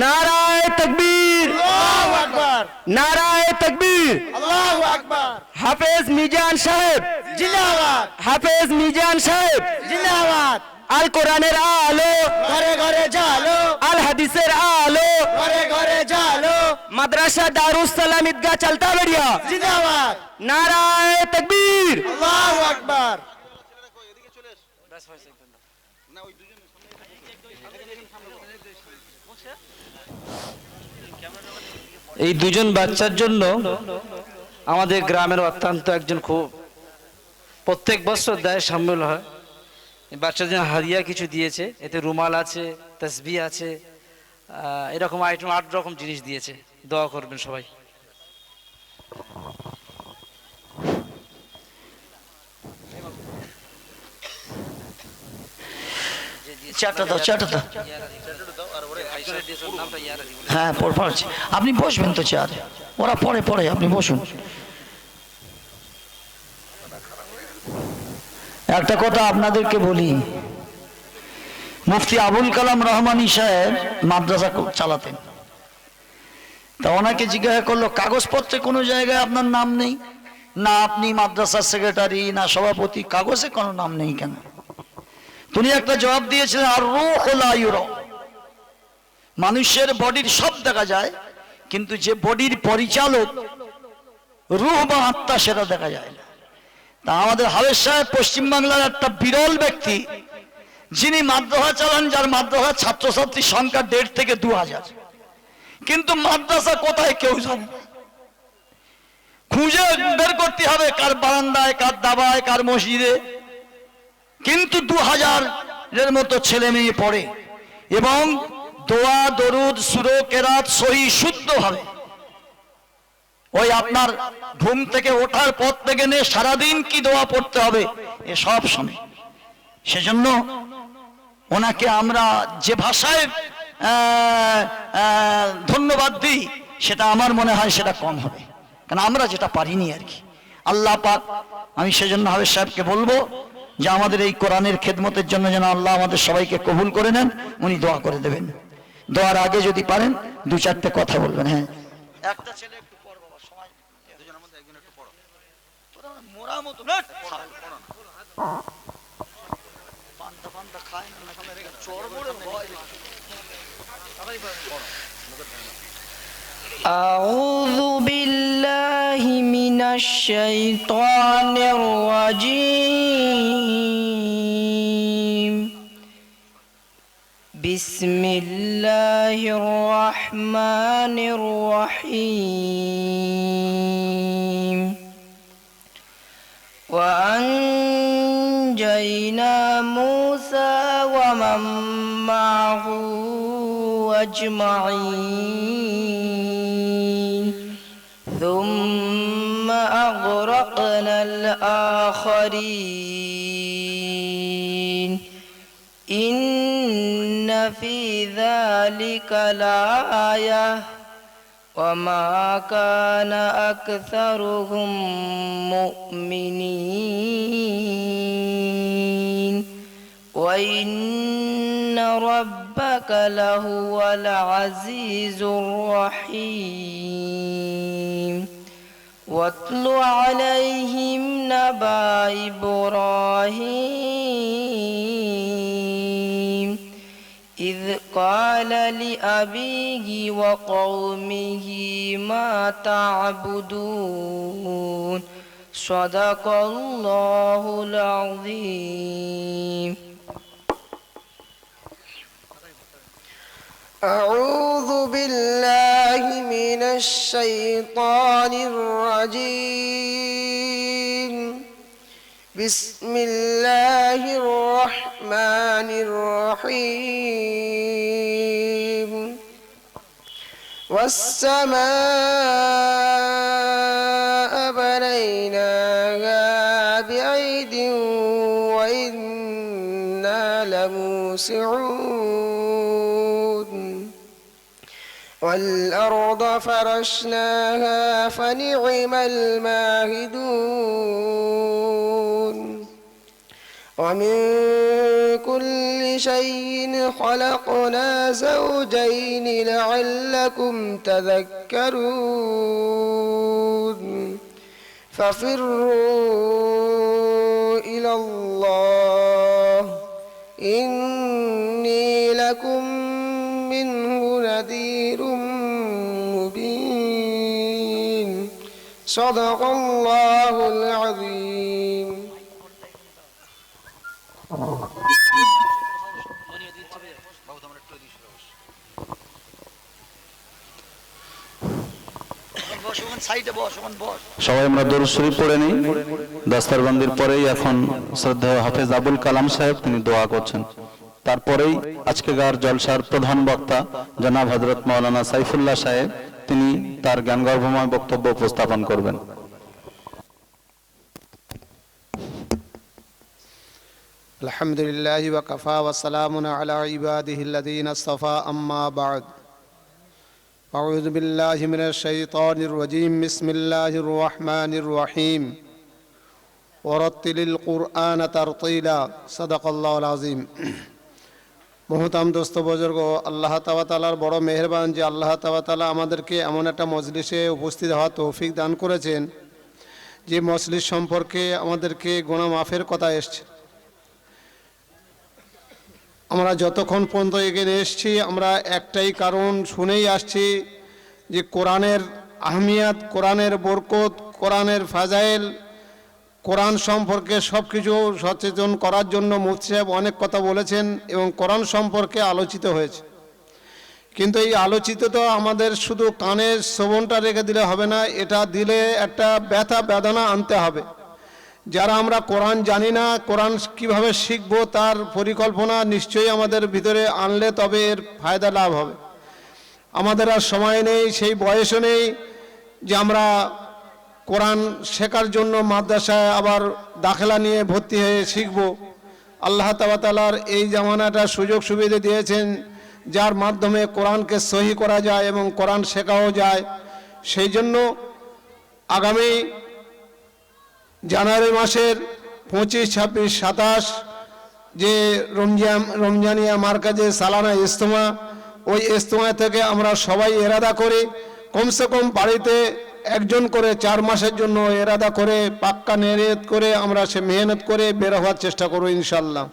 নারায়ে তাকবীর, আল্লাহু আকবার, নারায়ে তাকবীর। আল্লাহু আকবার। হাফেজ মিজান সাহেব জিন্দাবাদ, হাফেজ মিজান সাহেব জিন্দাবাদ। আল কোরআনের আলো, ঘরে ঘরে জালো, আল হাদিসের আলো, ঘরে ঘরে জালো। মাদ্রাসা দারুস সালাম ঈদগাহ চলতা বেড়িয়া। জিন্দাবাদ, নারায়ে তাকবীর। আল্লাহু আকবার। এই দুজন বাচ্চার জন্য আমাদের গ্রামের অত্যন্ত একজন খুব প্রত্যেক বছর দেয় সামিল হয়। এই বাচ্চার জন্য হাদিয়া কিছু দিয়েছে, এতে রুমাল আছে, তসবিহ আছে, এরকম আইটেম 8 রকম জিনিস দিয়েছে। দোয়া করবেন সবাই। চারটা দাও, চারটা দাও। হ্যাঁ পড়ছি, আপনি বসবেন তো চেয়ারে, ওরা পরে পরে, আপনি বসুন। একটা কথা আপনাদেরকে বলি, মুফতি আবুল কালাম রহমানী সাহেব মাদ্রাসা চালাতেন। তা ওনাকে জিজ্ঞাসা করলো, কাগজপত্রে কোনো জায়গায় আপনার নাম নেই? না আপনি মাদ্রাসার সেক্রেটারি, না সভাপতি, কাগজে কোনো নাম নেই কেন? তিনি একটা জবাব দিয়েছিলেন, আর রূহ লা ইউরা। মানুষের বডির সব দেখা যায়, কিন্তু যে বডির পরিচালক রূহ বা আত্মা সেটা দেখা যায় না। তা আমাদের হাফেজ সাহেব পশ্চিমবাংলার একটা বিরল ব্যক্তি, যিনি মাদ্রাসা চালান, যার মাদ্রাসার ছাত্রছাত্রীর সংখ্যা 1,500 থেকে 2,000, কিন্তু মাদ্রাসা কোথায় কেউ জানে না। খুঁজে বের করতে হবে কার বারান্দায়, কার দাবায়, কার মসজিদে, কিন্তু 2,000-এর মতো ছেলে মেয়ে পড়ে এবং দোয়া দরুদ সূরা কেরাত সহি শুদ্ধ হবে। ওই আপনার ঘুম থেকে ওঠার পর থেকে নিয়ে সারাদিন কি দোয়া পড়তে হবে এ সব শোনে। সেজন্য ওনাকে আমরা যে ভাষায় ধন্যবাদ দিই, সেটা আমার মনে হয় সেটা কম হবে, কারণ আমরা যেটা পারিনি আর কি। আল্লাহ পাক, আমি সেজন্য হাফেজ সাহেবকে বলবো যে আমাদের এই কোরআনের খেদমতের জন্য যেন আল্লাহ আমাদের সবাইকে কবুল করে নেন, উনি দোয়া করে দেবেন। দোয়ার আগে যদি পারেন 2-4টে কথা বলবেন। হ্যাঁ, একটা ছেলে একটু পড় বাবা, সময় দুজনের মধ্যে একজন একটু পড়ো, তোরা মোরা মতো পান্তা পান্তা খায় না, চড়বড়ে ভয়। أعوذ بالله من الشيطان الرجيم. بسم الله الرحمن الرحيم. وأنجينا موسى ومن معه أجمعين ثم أغرقنا الآخرين إن في ذلك لآية وما كان أكثرهم مؤمنين وإن ربك لهو العزيز الرحيم. واتل عليهم نبأ إبراهيم إذ قال لأبيه وقومه ما تعبدون. صدق الله العظيم. أعوذ بالله من الشيطان الرجيم. بسم الله الرحمن الرحيم. والسماء بنيناها بعيد وإنا لموسعون. والأرض فرشناها فنعم الماهدون. ومن كل شيء خلقنا زوجين لعلكم تذكرون ففروا إلى الله إني لكم منه نذير مبين صدق الله العظيم সবাই আমরা দরুদ শরীফ পড়ে নিই। দস্তরবন্দির পরেই এখন শ্রদ্ধেয় হাফেজ আবুল কালাম সাহেব তিনি দোয়া করছেন। তারপরেই আজকেকার জলসার প্রধান বক্তা জনাব হযরত মাওলানা সাইফুল্লাহ সাহেব তিনি তার জ্ঞানগর্ভময় বক্তব্য উপস্থাপন করবেন। আলহামদুলিল্লাহি ওয়া কাফা ওয়া সালামুন আলা ইবাদিহিল্লাযীনা ইসতাফা আম্মা বা'দ আউযু বিল্লাহি মিনাশ শাইতানির রাজীম বিসমিল্লাহির রহমানির রহিম ওয়ারাত্তিলিল কুরআনা তারতীলা সাদাকাল্লাহুল আযীম। মুহতারাম দোস্ত বুজুর্গ, আল্লাহ তাআলার বড় মেহেরবান যে আল্লাহ তাআলা আমাদেরকে এমন একটা মজলিসে উপস্থিত হওয়ার তৌফিক দান করেছেন যে মজলিস সম্পর্কে আমাদেরকে গুনাহ মাফের কথা এসেছে। আমরা যতক্ষণ পর্যন্ত এখানে এসেছি আমরা একটাই কারণ শুনেই আসছি যে কোরআনের আহমিয়াত, কোরআনের বরকত, কোরআনের ফাজাইল, কোরআন সম্পর্কে সব কিছু সচেতন করার জন্য মুফতি সাহেব অনেক কথা বলেছেন এবং কোরআন সম্পর্কে আলোচিত হয়েছে। কিন্তু এই আলোচিত তো আমাদের শুধু কানের শ্রবণটা রেখে দিলে হবে না, এটা দিলে একটা ব্যথা বেদনা আনতে হবে। যারা আমরা কোরআন জানি না, কোরআন কিভাবে শিখব তার পরিকল্পনা নিশ্চয়ই আমাদের ভিতরে আনলে তবে এর ফায়দা লাভ হবে। আমাদের আর সময় নেই, সেই বয়সও নেই যে আমরা কোরআন শেখার জন্য মাদ্রাসায় আবার দাখিলা নিয়ে ভর্তি হয়ে শিখব। আল্লাহ তাআলার এই জামানাটা সুযোগ সুবিধা দিয়েছেন যার মাধ্যমে কোরআনকে সহি করা যায় এবং কোরআন শেখাও যায়। সেই জন্য আগামী জানুয়ারি মাসের 25, 26, 27 যে রমজানিয়া মার্কাজে সালানা ইজতেমা, ওই ইজতেমা থেকে আমরা সবাই ইরাদা করি কমসে কম বাড়িতে একজন করে 4 মাসের জন্য ইরাদা করে পাক্কা নিয়ত করে আমরা সে মেহনত করে বের হওয়ার চেষ্টা করব ইনশাআল্লাহ।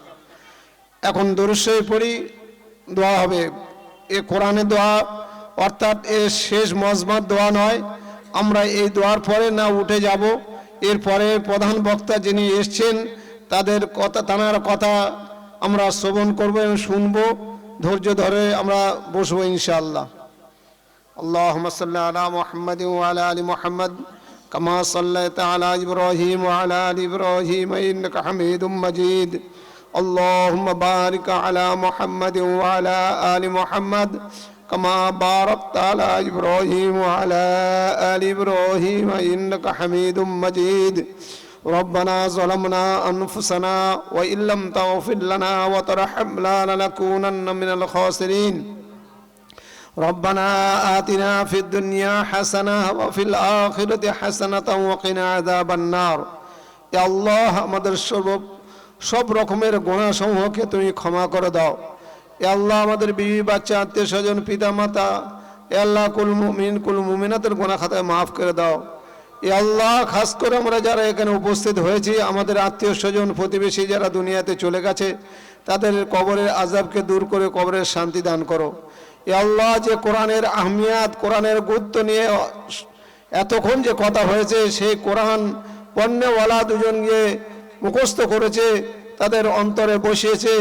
এখন দরুদ শরীফ পড়ি, দোয়া হবে। এ কোরআনের দোয়া অর্থাৎ এর শেষ মজমাত দোয়া নয়, আমরা এই দোয়ার পরে না উঠে যাব। এরপরে প্রধান বক্তা যিনি এসছেন তাদের কথা, তানার কথা আমরা শ্রবণ করব এবং শুনবো, ধৈর্য ধরে আমরা বসবো ইনশাআল্লাহ। আল্লাহুম্মা সাল্লি আলা মুহাম্মাদিন ওয়া আলা আলি মুহাম্মাদ কামা সাল্লাইতা আলা ইব্রাহিম ওয়া আলা আলি ইব্রাহিম ইন্নাকা হামিদুম মাজিদ। আল্লাহুম্মা বারিক আলা মুহাম্মাদিন ওয়া আলা আলি মুহাম্মাদ كما باركت على إبراهيم وعلى آل إبراهيم إنك حميد مجيد. ربنا ظلمنا أنفسنا وإن لم تغفر لنا وترحمنا لنكونن من الخاسرين. ربنا آتنا في الدنيا حسنة وفي الآخرة حسنة وقنا عذاب النار. يا الله আমাদের সব রকমের গুনাহ সমূহকে তুমি ক্ষমা করে দাও। এ আল্লাহ আমাদের বিবি বাচ্চা আত্মীয় স্বজন পিতা মাতা এ আল্লাহ কুল মুমিনাতের গুনাহ খাতা মাফ করে দাও। এ আল্লাহ খাস করে আমরা যারা এখানে উপস্থিত হয়েছি আমাদের আত্মীয় স্বজন প্রতিবেশী যারা দুনিয়াতে চলে গেছে তাদের কবরের আযাবকে দূর করে কবরের শান্তি দান করো। এ আল্লাহ যে কোরআনের আহমিয়াত, কোরআনের গুরুত্ব নিয়ে এতক্ষণ যে কথা হয়েছে, সেই কোরআন পণ্যওয়ালা দুজন গিয়ে মুখস্থ করেছে, তাদের অন্তরে বসিয়েছে।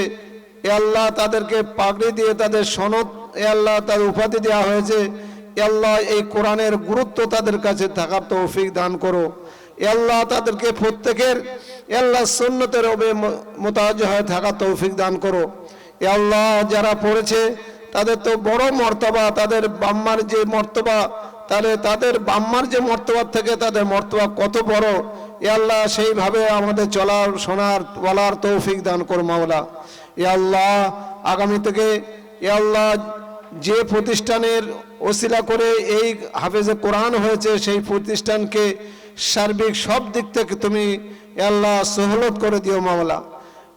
এ আল্লাহ তাদেরকে পাগড়ি দিয়ে তাদের সনদ এ আল্লাহ তাদের উপাধি দেওয়া হয়েছে। এ আল্লাহ এই কোরআনের গুরুত্ব তাদের কাছে থাকার তৌফিক দান করো। এ আল্লাহ তাদেরকে প্রত্যেকের এ আল্লাহ সুন্নতের মোতাবেক হয়ে থাকার তৌফিক দান করো। এ আল্লাহ যারা পড়েছে তাদের তো বড় মর্তবা, তাদের বাম্মার যে মর্তবা, তাহলে তাদের বাম্মার যে মর্তবার থেকে তাদের মর্তবা কত বড়। এ আল্লাহ সেইভাবে আমাদের চলার শোনার বলার তৌফিক দান করো মাওলা। এ আল্লাহ আগামী থেকে এ আল্লাহ যে প্রতিষ্ঠানের ওসিলা করে এই হাফেজে কোরআন হয়েছে সেই প্রতিষ্ঠানকে সার্বিক সব দিক থেকে তুমি এ আল্লাহ সহলত করে দিও মাওলা।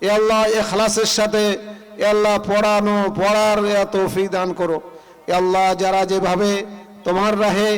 এ আল্লাহ ইখলাসের সাথে এ আল্লাহ পড়ার তৌফিক দান করো। এ আল্লাহ যারা যেভাবে তোমার রাহে